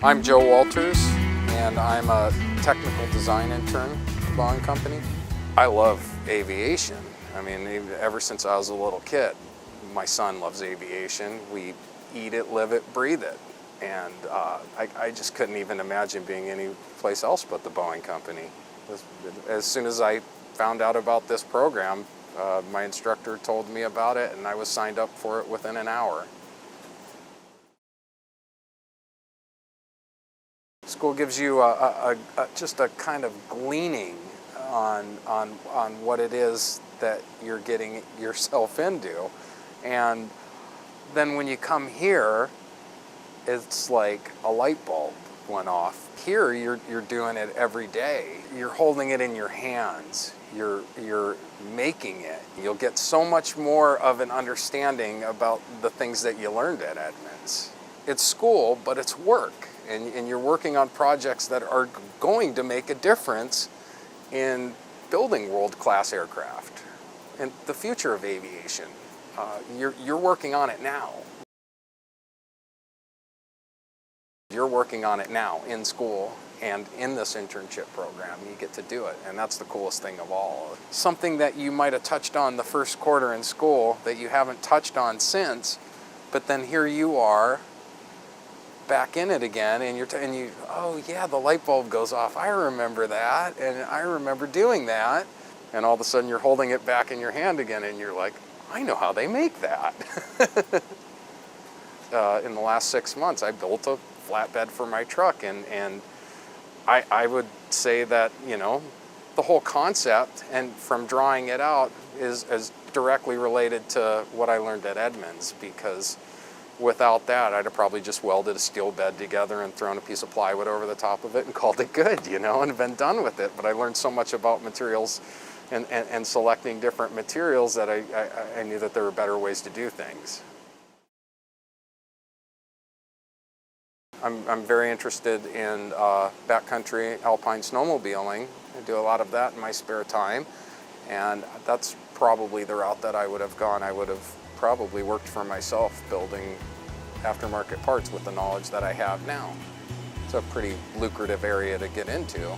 I'm Joe Walters, and I'm a technical design intern at the Boeing company. I love aviation. I mean, ever since I was a little kid. My son loves aviation. We eat it, live it, breathe it. And I just couldn't even imagine being any place else but the Boeing company. As soon as I found out about this program, my instructor told me about it, and I was signed up for it within an hour. School gives you just a kind of gleaning on what it is that you're getting yourself into. And then when you come here, it's like a light bulb went off. Here, you're doing it every day. You're holding it in your hands. You're making it. You'll get so much more of an understanding about the things that you learned at Edmonds. It's school, but it's work. And you're working on projects that are going to make a difference in building world-class aircraft and the future of aviation. You're working on it now. You're working on it now in school and in this internship program. You get to do it, and that's the coolest thing of all. Something that you might have touched on the first quarter in school that you haven't touched on since, but then here you are back in it again, and you, oh yeah, the light bulb goes off. I remember that, and I remember doing that. And all of a sudden you're holding it back in your hand again, and you're like, I know how they make that. In the last 6 months, I built a flatbed for my truck, and I would say that, you know, the whole concept and from drawing it out is directly related to what I learned at Edmonds, because without that, I'd have probably just welded a steel bed together and thrown a piece of plywood over the top of it and called it good, you know, and been done with it. But I learned so much about materials and selecting different materials that I knew that there were better ways to do things. I'm very interested in backcountry alpine snowmobiling. I do a lot of that in my spare time, and that's probably the route that I would have gone. I would have probably worked for myself building aftermarket parts with the knowledge that I have now. It's a pretty lucrative area to get into.